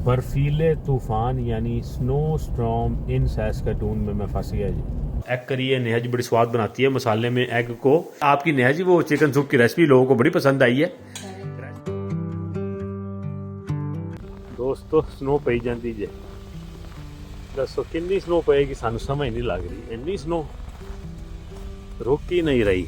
बर्फीले तूफान यानी स्नो स्टॉर्म इन सैस्कटून में मैं फंस गया जी। एग करी है नेहा जी, बड़ी स्वाद बनाती है मसाले में एग को। आपकी नेहा जी वो चिकन सूप की रेसिपी लोगों को बड़ी पसंद आई है। दोस्तों स्नो पई जाती जे, दसो कितनी स्नो पेगी सानू समझ नहीं लग रही। इन्नी स्नो रुक ही नहीं रही।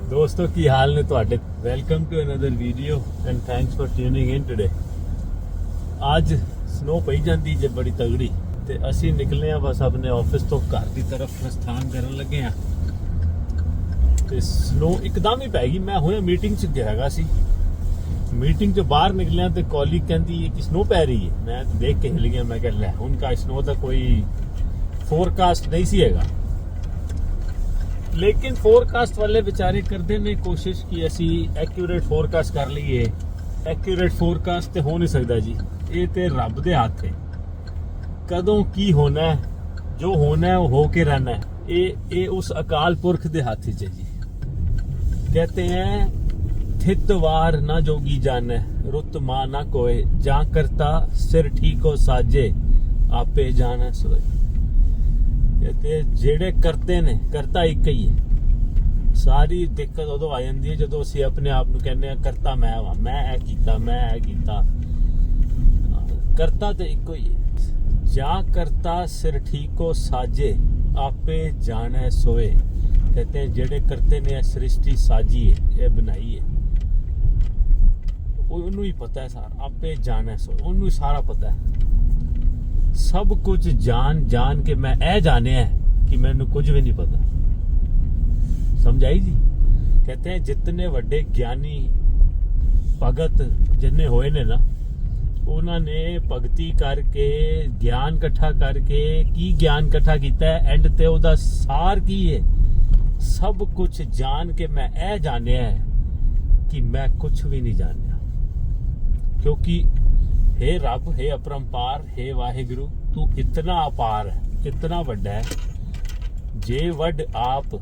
दोस्तों की हाल ने तुहाडे, welcome to another video and thanks for tuning in today. आज स्नो पई जाती जे बड़ी तगड़ी ते असी निकले हैं बस अपने ऑफिस तो घर की तरफ प्रस्थान करन लगे हैं ते स्नो एकदम ही पै गई। मैं हुणे मीटिंग च गया सी, मीटिंग चो बाहर निकलिया तो कॉलीग कहती है कि स्नो पै रही है। मैं देख के हिल गया, मैं कह लै उनका स्नो का कोई फोरकास्ट नहीं सी हैगा, लेकिन फोरकास्ट वाले बेचारे करते ने कोशिश की असी एक्यूरेट फोरकास्ट कर लीए। एक्यूरेट फोरकास्ट तो हो नहीं सकता जी, ये तो रब दे हाथ है। कदों की होना है, जो होना है वो हो के रहना है। ये उस अकाल पुरख दे हाथ च जी। कहते हैं थितवार ना जोगी जाने, रुत मां ना कोय, जा करता सिर ठीको साजे, आपे जाना सोए। कहते जेड़े करते ने करता एक ही है। सारी दिक्कत उदों आ जाती है जो असी अपने आप को कहने करता मैं वा, मैं ए कीता, मैं ए कीता। करता तो एक ही है। जा करता सिर ठीको साजे, आपे जाने सोए। कहते हैं जेड़े करते ने सृष्टि साजी है, ये बनाई है, उन्होंने ही पता है सारा। आपे जाने सोए, उन्होंने सारा पता है। सब कुछ जान जान के मैं ए जाने है कि मैंने कुछ भी नहीं पता। समझाई जी। कहते हैं जितने वड्डे ज्ञानी भगत जिन्ने होए ने ना, उन्होंने भगती करके ज्ञान इकट्ठा करके की ज्ञान इकट्ठा किया है, एंड ते ओदा सार की है। सब कुछ जान के मैं ए जाने है कि मैं कुछ भी नहीं जानया। क्योंकि हे रब, हे अपरंपार, हे वाहिगुरु, तू इतना अपार है, इतना वड्डा है। जे वड आप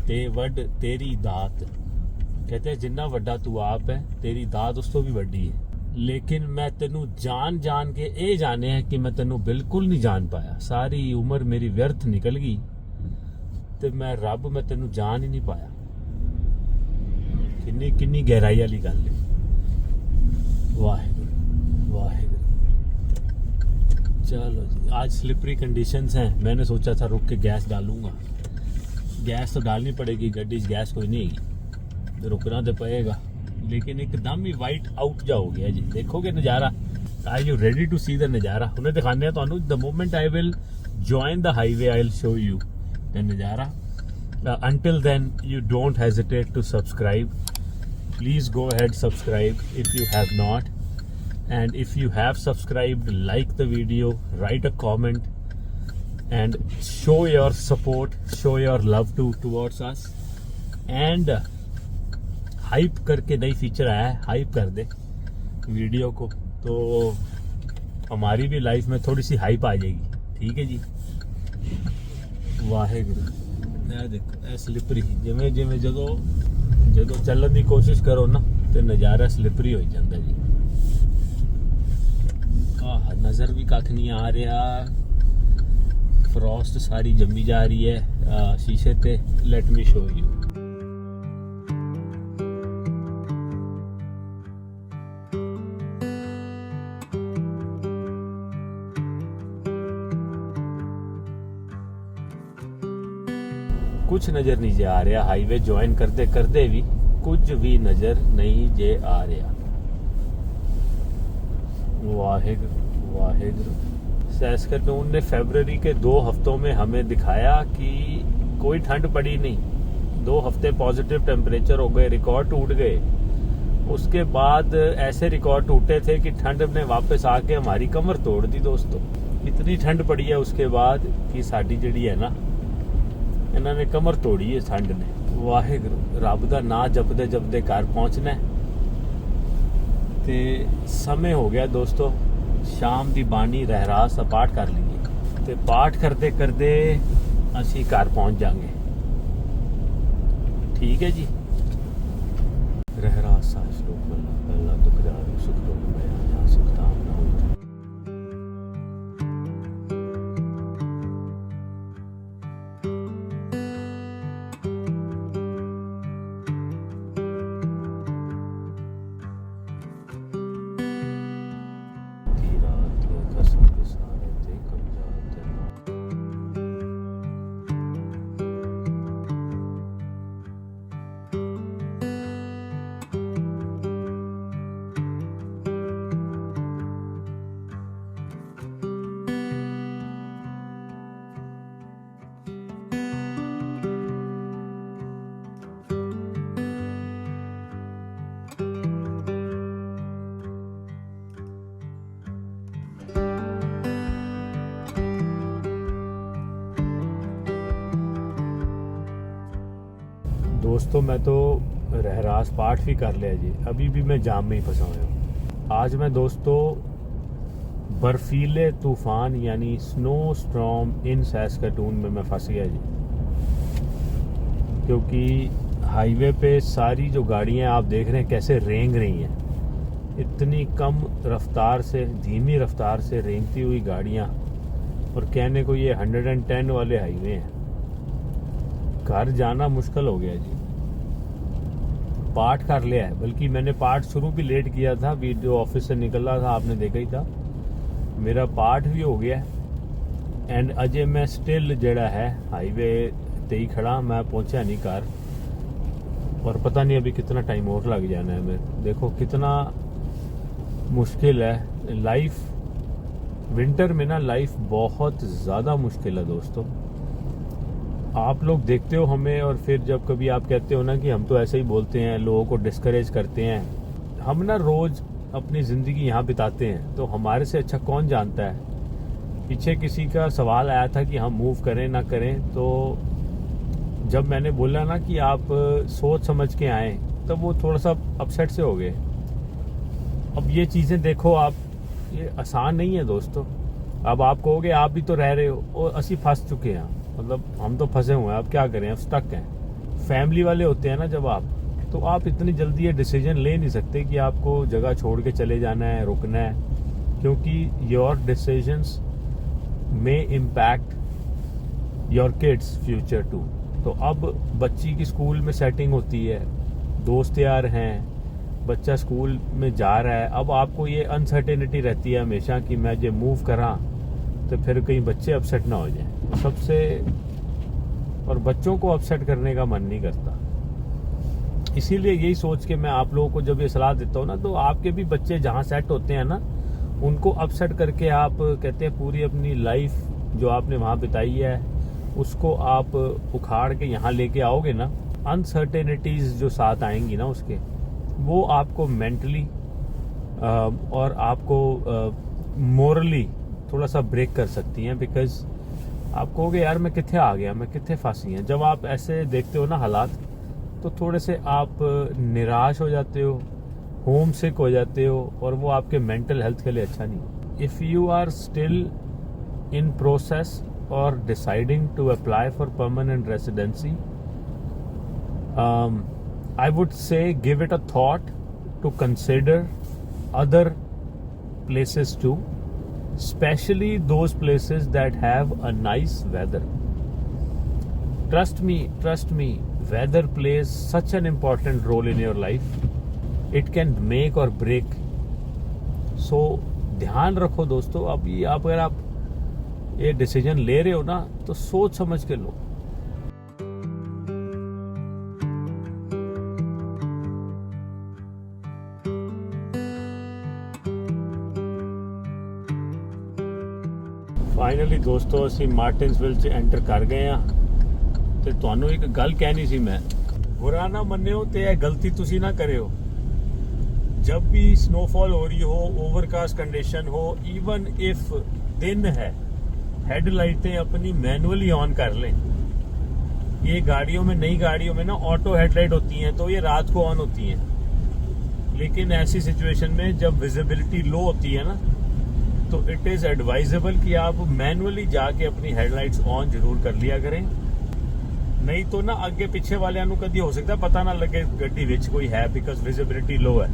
ते वड तेरी दात। कहते हैं जिन्ना वड्डा तू आप है, तेरी दात उस तो भी वड्डी है। लेकिन मैं तेनू जान जान के ये जाने है कि मैं तेनू बिल्कुल नहीं जान पाया। सारी उम्र मेरी व्यर्थ निकल गई ते मैं रब, मैं तेनू जान ही नहीं पाया। किन्नी किन्नी गहराई वाली गल है। वाहिगुरु वाहिगुरु। चलो जी, आज स्लिपरी कंडीशंस हैं। मैंने सोचा था रुक के गैस डालूंगा। गैस तो डालनी पड़ेगी, गड्डी गैस कोई नहीं है, रुकना तो पड़ेगा। लेकिन एकदम ही वाइट आउट जा हो गया जी। देखोगे नज़ारा, are you ready to see the नज़ारा? उन्हें दिखाने तुहानू। The moment I will join the highway I will show you the नज़ारा। Until then you don't hesitate to subscribe. Please go ahead, subscribe if you have not, and if you have subscribed, like the video, write a comment and show your support, show your love towards us, and hype करके नई feature आया है, hype कर दे video को तो हमारी भी life में थोड़ी सी हाइप आ जाएगी। ठीक है जी। वाहेगुरु। देखो ए स्लिपरी जिमें जिमें जो चलन की कोशिश करो ना तो नज़ारा स्लिपरी हो जाता जी। नज़र भी कख नहीं आ रहा, फ्रॉस्ट सारी जमी जा रही है शीशे ते। Let me show you. कुछ नज़र नहीं जे आ रहा। हाईवे ज्वाइन करते करते भी कुछ भी नज़र नहीं जे आ रहा। वाहिगुरु वाहिगुरु। सैस्कटून ने फरवरी के 2 हफ्तों में हमें दिखाया कि कोई ठंड पड़ी नहीं। 2 हफ्ते पॉजिटिव टेम्परेचर हो गए, रिकॉर्ड टूट गए। उसके बाद ऐसे रिकॉर्ड टूटे थे कि ठंड ने वापस आके हमारी कमर तोड़ दी। दोस्तों इतनी ठंड पड़ी है उसके बाद कि साड़ी जड़ी है ना, इन्होंने कमर तोड़ी है ठंड ने। वाहिगुरु। रब का ना जपदे जपदे घर पहुँचना ते समय हो गया दोस्तों। शाम की बाणी रहरास पाठ कर लीजिए। ਤੇ ਪਾਠ ਕਰਦੇ ਕਰਦੇ ਅਸੀਂ ਘਰ ਪਹੁੰਚ ਜਾਾਂਗੇ। ਠੀਕ ਹੈ ਜੀ। ਰਹਿਰਾਸ ਸਾਹਿਬ ਸ਼ਲੋਕ ਪਹਿਲਾ ਦੁੱਖ ਜਾਵੇ ਸੁਖ ਦੁੱਖ ਮੈਂ ਜਾਂ ਸੁਖ ਧਾਮ ਨਾ ਹੋਈ। दोस्तों मैं तो रहरास पाठ भी कर लिया जी, अभी भी मैं जाम में ही फंसा हुआ हूँ। आज मैं दोस्तों बर्फीले तूफान यानी स्नो स्टॉर्म इन सैस्कैटून में मैं फंस गया जी, क्योंकि हाईवे पे सारी जो गाड़ियाँ आप देख रहे हैं कैसे रेंग रही हैं। इतनी कम रफ्तार से, धीमी रफ्तार से रेंगती हुई गाड़ियाँ, और कहने को ये 110 वाले हाईवे हैं। घर जाना मुश्किल हो गया जी। पाठ कर लिया है, बल्कि मैंने पाठ शुरू भी लेट किया था, वीडियो ऑफिस से निकल रहा था, आपने देखा ही था। मेरा पाठ भी हो गया एंड अजय मैं स्टिल जड़ा है हाईवे ते ही खड़ा, मैं पहुंचा नहीं घर, और पता नहीं अभी कितना टाइम और लग जाना है। मैं देखो कितना मुश्किल है लाइफ, विंटर में ना लाइफ बहुत ज़्यादा मुश्किल है दोस्तों। आप लोग देखते हो हमें, और फिर जब कभी आप कहते हो ना कि हम तो ऐसे ही बोलते हैं, लोगों को डिस्करेज करते हैं। हम ना रोज़ अपनी ज़िंदगी यहाँ बिताते हैं, तो हमारे से अच्छा कौन जानता है। पीछे किसी का सवाल आया था कि हम मूव करें ना करें, तो जब मैंने बोला ना कि आप सोच समझ के आएँ, तब वो थोड़ा सा अपसेट से हो गए। अब ये चीज़ें देखो आप, ये आसान नहीं है दोस्तों। अब आप कहोगे आप भी तो रह रहे हो, और असी फंस चुके हैं, मतलब हम तो फंसे हुए हैं, अब क्या करें, अब स्टक हैं। फैमिली वाले होते हैं ना जब आप, तो आप इतनी जल्दी ये डिसीजन ले नहीं सकते कि आपको जगह छोड़ के चले जाना है, रुकना है, क्योंकि your decisions may impact your kids future too. तो अब बच्ची की स्कूल में सेटिंग होती है, दोस्त यार हैं, बच्चा स्कूल में जा रहा है। अब आपको ये अनसर्टेनिटी रहती है हमेशा कि मैं जो मूव करा तो फिर कहीं बच्चे अपसेट ना हो जाएं। सबसे, और बच्चों को अपसेट करने का मन नहीं करता, इसीलिए यही सोच के मैं आप लोगों को जब ये सलाह देता हूँ ना, तो आपके भी बच्चे जहाँ सेट होते हैं ना, उनको अपसेट करके आप कहते हैं पूरी अपनी लाइफ जो आपने वहाँ बिताई है उसको आप उखाड़ के यहाँ लेके आओगे ना, अनसर्टेनिटीज जो साथ आएंगी ना उसके, वो आपको मेंटली और आपको मोरली थोड़ा सा ब्रेक कर सकती हैं। बिकॉज आप कहोगे यार मैं कित्थे आ गया, मैं कित्थे फंसी हैं। जब आप ऐसे देखते हो ना हालात, तो थोड़े से आप निराश हो जाते हो, होम सिक हो जाते हो, और वो आपके मेंटल हेल्थ के लिए अच्छा नहीं। If you are still in process और deciding to apply for permanent residency, I would say give it a thought to consider other places too, especially those places that have a nice weather. Trust me, weather plays such an important role in your life. It can make or break. So ध्यान रखो दोस्तों, अभी अगर आप ये decision ले रहे हो ना, तो सोच समझ के लो। फाइनली दोस्तों ਅਸੀਂ ਮਾਰਟਿਨਸਵਿਲ 'ਚ ਐਂਟਰ ਕਰ ਗਏ ਆ, ਤੇ ਤੁਹਾਨੂੰ ਇੱਕ ਗੱਲ ਕਹਿਣੀ ਸੀ ਮੈਂ, बुरा ना मनियो तो यह गलती तुसी ना करियो। जब भी स्नोफॉल हो रही हो, ओवरकास्ट कंडीशन हो, इवन इफ दिन है, हेडलाइटें अपनी मैनुअली ऑन कर लें। ये गाड़ियों में, नई गाड़ियों में ना ऑटो हेडलाइट होती हैं, तो ये रात को ऑन होती हैं। लेकिन ऐसी सिचुएशन में जब विजिबिलिटी लो होती है ना, तो इट इज़ एडवाइजेबल कि आप मैनुअली जाके अपनी हेडलाइट्स ऑन जरूर कर लिया करें, नहीं तो ना अगे पिछे वाले कभी हो सकता पता ना लगे गड्डी विच कोई है, बिकॉज विजिबिलिटी लो है।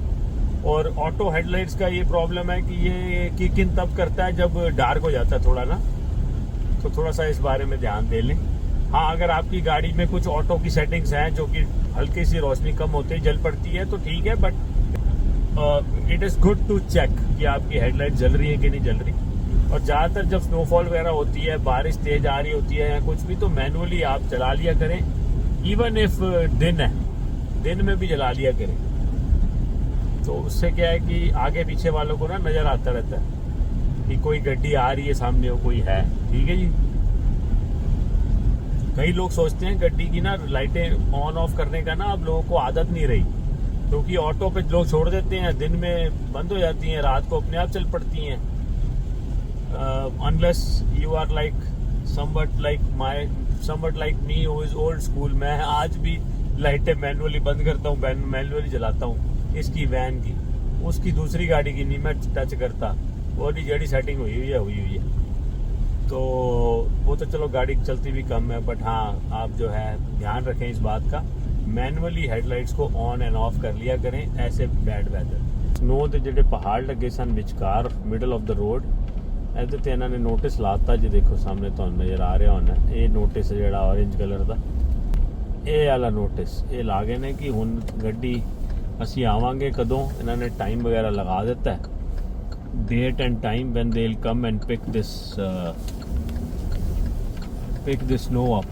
और ऑटो हेडलाइट्स का ये प्रॉब्लम है कि ये किक इन तब करता है जब डार्क हो जाता है थोड़ा ना, तो थोड़ा सा इस बारे में ध्यान दे लें। हाँ, अगर आपकी गाड़ी में कुछ ऑटो की सेटिंग्स हैं जो कि हल्की सी रोशनी कम होते ही जल पड़ती है तो ठीक है, but it is good to check कि आपकी हेडलाइट जल रही है कि नहीं जल रही। और ज़्यादातर जब स्नोफॉल वगैरह होती है, बारिश तेज आ रही होती है या कुछ भी, तो मैनुअली आप चला लिया करें। इवन इफ दिन है, दिन में भी जला लिया करें, तो उससे क्या है कि आगे पीछे वालों को ना नज़र आता रहता है कि कोई गड्डी आ रही है सामने हो, कोई है। ठीक है जी। कई लोग सोचते हैं गड्डी की ना लाइटें ऑन ऑफ करने का ना अब लोगों को आदत नहीं रही, क्योंकि ऑटो पे लोग छोड़ देते हैं, दिन में बंद हो जाती हैं, रात को अपने आप चल पड़ती हैं। Unless you are like somewhat like me who is old school. मैं आज भी लाइटें मैनुअली बंद करता हूँ, मैनुअली जलाता हूँ, इसकी वैन की, उसकी दूसरी गाड़ी की नहीं मैं टच करता। वो भी जड़ी सेटिंग हुई हुई है। तो वो तो चलो गाड़ी चलती भी कम है, बट हाँ आप जो है ध्यान रखें इस बात का, मैनुअली हेडलाइट्स को ऑन एंड ऑफ कर लिया करें ऐसे बैड वैदर। स्नो के ਜਿਹੜੇ पहाड़ लगे सन विचकार मिडल ऑफ द रोड, ਇਹਦੇ ਤੇ ਇਹਨਾਂ ਨੇ ਨੋਟਿਸ ਲਾਤਾ ਜੀ, ਦੇਖੋ ਸਾਹਮਣੇ ਤੁਹਾਨੂੰ ਨਜ਼ਰ ਆ ਰਿਹਾ ਹੋਣਾ। ਇਹ ਨੋਟਿਸ ਜਿਹੜਾ ऑरेंज ਕਲਰ ਦਾ, ਇਹ ਵਾਲਾ ਨੋਟਿਸ ਇਹ ਲਾ ਗਏ ਨੇ ਕਿ ਹੁਣ ਗੱਡੀ ਅਸੀਂ ਆਵਾਂਗੇ ਕਦੋਂ। ਇਹਨਾਂ ਨੇ ਟਾਈਮ ਵਗੈरह ਲਗਾ ਦਿੱਤਾ ਹੈ, date and time when they will come and pick this snow up.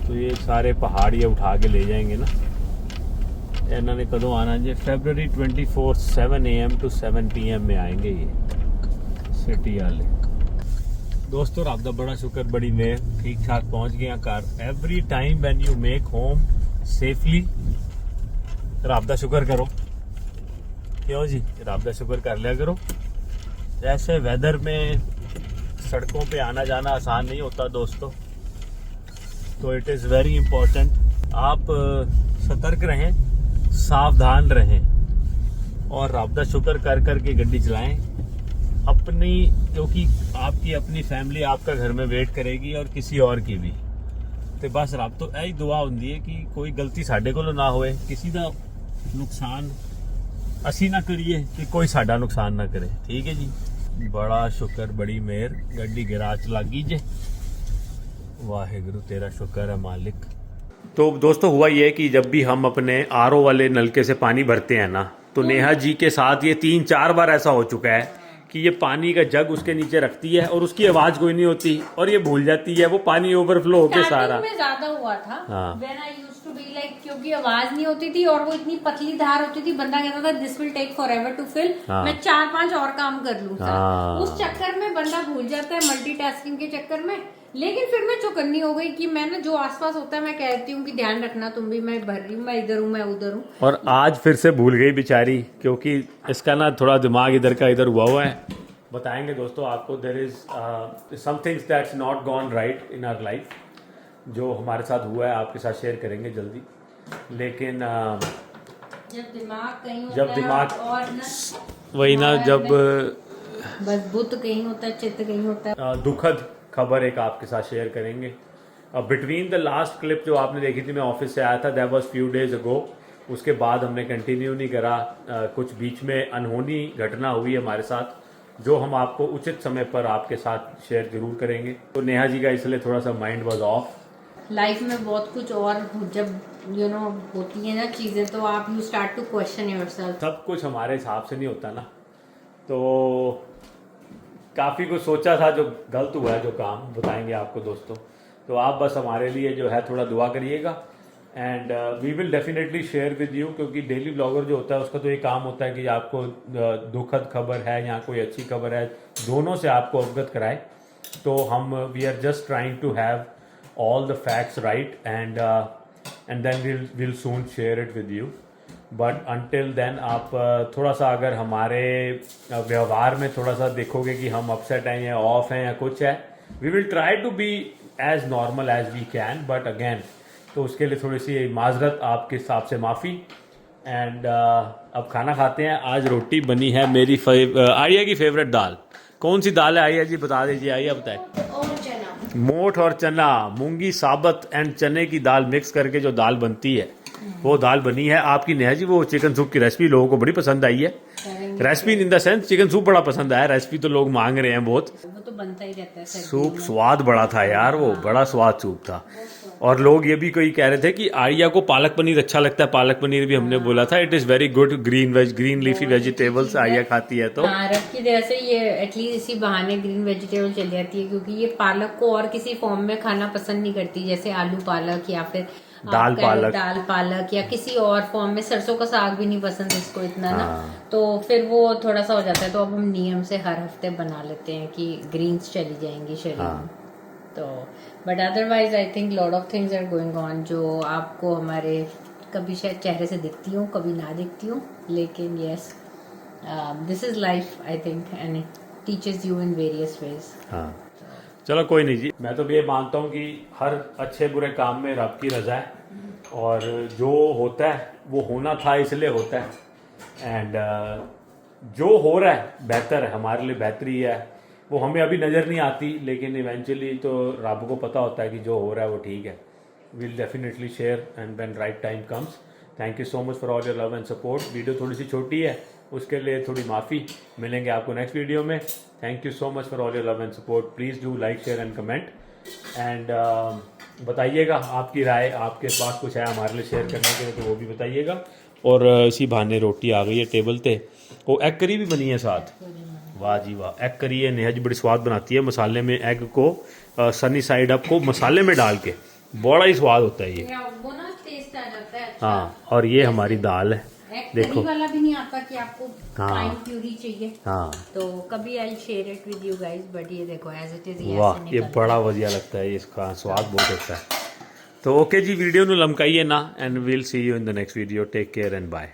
तो ये सारे पहाड़ ये उठा के ले जाएंगे ना। इन्होंने कदों आना जी, February 24 7 AM to 7 PM में आएंगे ये सिटी वाले। दोस्तों रब दा बड़ा शुक्र, बड़ी मेहर, ठीक ठाक पहुंच गए घर। Every time when you make home safely रब दा शुक्र करो, क्यों जी, रब दा शुक्र कर लिया करो। ऐसे वेदर में सड़कों पे आना जाना आसान नहीं होता दोस्तों, तो इट इज़ वेरी इम्पोर्टेंट आप सतर्क रहें, सावधान रहें और रब दा शुक्र कर कर के गड्डी चलाएं अपनी, क्योंकि आपकी अपनी फैमिली आपका घर में वेट करेगी और किसी और की भी। तो बस रब तो यही दुआ होंदी है कि कोई गलती साडे कोलों ना होए, किसी का नुकसान असी ना करिए कि कोई साडा नुकसान ना करे। ठीक है जी, बड़ा शुक्र, बड़ी मेहर, गड्डी गिराच लगी जे, वाहेगुरु तेरा शुक्र है मालिक। तो दोस्तों हुआ ये कि जब भी हम अपने आरओ वाले नलके से पानी भरते हैं ना, तो नेहा जी के साथ ये 3-4 बार ऐसा हो चुका है कि ये पानी का जग उसके नीचे रखती है और उसकी आवाज कोई नहीं होती और ये भूल जाती है, वो पानी ओवरफ्लो होके सारा। में ज्यादा हुआ था हाँ। When I used to be like, क्योंकि आवाज नहीं होती थी और वो इतनी पतली धार होती थी, बंदा कहता था this will take forever to fill, मैं 4-5 और काम कर लूंगा। हाँ। उस चक्कर में बंदा भूल जाता है, मल्टीटास्किंग के चक्कर में। लेकिन फिर मैं चौकन्नी हो गई कि मैं ना जो आसपास होता है मैं कहती हूँ कि ध्यान रखना तुम भी, मैं भर रही हूँ, मैं इधर हूँ, मैं उधर हूँ। और आज फिर से भूल गई बेचारी, क्योंकि इसका ना थोड़ा दिमाग इधर का इधर हुआ है। बताएंगे दोस्तों आपको, there is some things that's not gone right in our life, जो हमारे साथ हुआ है आपके साथ शेयर करेंगे जल्दी। लेकिन जब दिमाग कहीं होता जब दिमाग है और ना वही ना, जब बस बुत कहीं होता है, चित्त कहीं होता है। दुखद खबर एक आपके साथ शेयर करेंगे। बिटवीन द लास्ट क्लिप जो आपने देखी थी, मैं ऑफिस से आया था, that was few days ago. उसके बाद हमने कंटिन्यू नहीं करा, कुछ बीच में अनहोनी घटना हुई हमारे साथ, जो हम आपको उचित समय पर आपके साथ शेयर जरूर करेंगे। तो नेहा जी का इसलिए थोड़ा सा माइंड वाज ऑफ। लाइफ में बहुत कुछ और जब होती है ना चीजें, तो आप you start to question yourself. सब कुछ हमारे हिसाब से नहीं होता ना, तो काफ़ी कुछ सोचा था जो गलत हुआ है, जो काम बताएंगे आपको दोस्तों। तो आप बस हमारे लिए जो है थोड़ा दुआ करिएगा, and we will definitely share with you, क्योंकि डेली ब्लॉगर जो होता है उसका तो ये काम होता है कि आपको दुखद खबर है या कोई अच्छी खबर है, दोनों से आपको अवगत कराए। तो हम we are just trying to have all the facts right, and then will soon share it with you. But until then आप थोड़ा सा अगर हमारे व्यवहार में थोड़ा सा देखोगे कि हम अपसेट हैं या ऑफ हैं या कुछ है, we will try to be as normal as we can, but again तो उसके लिए थोड़ी सी माजरत, आपके हिसाब से माफ़ी। एंड अब खाना खाते हैं। आज रोटी बनी है मेरी आर्या की फेवरेट दाल। कौन सी दाल है आर्या जी, बता दीजिए। आर्या बताए। और चना, मोठ और चना, मूंगी साबत एंड चने की दाल मिक्स करके जो दाल बनती है वो दाल बनी है। आपकी नेहा जी वो चिकन सूप की रेसिपी लोगों को बड़ी पसंद आई है। Recipe in the sense chicken soup बड़ा पसंद आया, रेसिपी तो लोग मांग रहे हैं बहुत। वो तो बनता ही रहता है सूप स्वाद बड़ा था यार, वो बड़ा स्वाद सूप था। और लोग ये भी कोई कह रहे थे कि आर्या को पालक पनीर अच्छा लगता है। पालक पनीर भी हमने बोला था, it is very good green leafy vegetables Arya खाती है तो। हाँ, रब की दया से ये एटलीस्ट इसी बहाने ग्रीन वेजिटेबल चल जाती है, क्योंकि ये पालक को और किसी फॉर्म में खाना पसंद नहीं करती, जैसे आलू पालक या फिर दाल पालक या किसी और फॉर्म में। सरसों का साग भी नहीं पसंद इसको इतना ना, तो फिर वो थोड़ा सा हो जाता है। तो अब हम नियम से हर हफ्ते बना लेते हैं कि ग्रीन्स चली जाएंगी शरीर में। तो but otherwise I think lot of things are going on जो आपको हमारे कभी शायद चेहरे से दिखती हूँ, कभी ना दिखती हूँ, लेकिन yes this is life I think, and it teaches you in various ways. हाँ चलो कोई नहीं जी, मैं तो ये मानता हूँ कि हर अच्छे बुरे काम में रब की रजा है, और जो होता है वो होना था इसलिए होता है। एंड जो हो रहा है बेहतर है, हमारे लिए बेहतरी है। वो हमें अभी नज़र नहीं आती, लेकिन इवेंचुअली तो रब को पता होता है कि जो हो रहा है वो ठीक है। Will definitely share and when right time comes. Thank you so much for all your love and support. Video थोड़ी सी छोटी है, उसके लिए थोड़ी माफ़ी। मिलेंगे आपको नेक्स्ट वीडियो में। Thank you so much for all your love and support. Please do like share and comment and बताइएगा आपकी राय। आपके पास कुछ है हमारे लिए शेयर करने के लिए तो वो भी बताइएगा। और इसी बहाने रोटी आ गई है टेबल पे। वो एग करी भी बनी है साथ। वाह जी वाह, एग करी है। नेहा जी बड़ी स्वाद बनाती है मसाले में एग को सनी साइड अप को मसाले में डाल के, बड़ा ही स्वाद होता है ये। वो ना टेस्ट आ जाता है। हाँ, और ये हमारी दाल है। देखो वाला भी नहीं आता कि आपको हाँ फाइन प्यूरी चाहिए। हाँ तो कभी I share it with you guys, but ये देखो एज इट इज। वाह, ये बड़ा बढ़िया लगता है, इसका स्वाद बहुत अच्छा है। तो ओके जी, वीडियो ਨੂੰ ਲਮਕਾਈਏ ਨਾ and we'll see you in the next video. Take care and bye.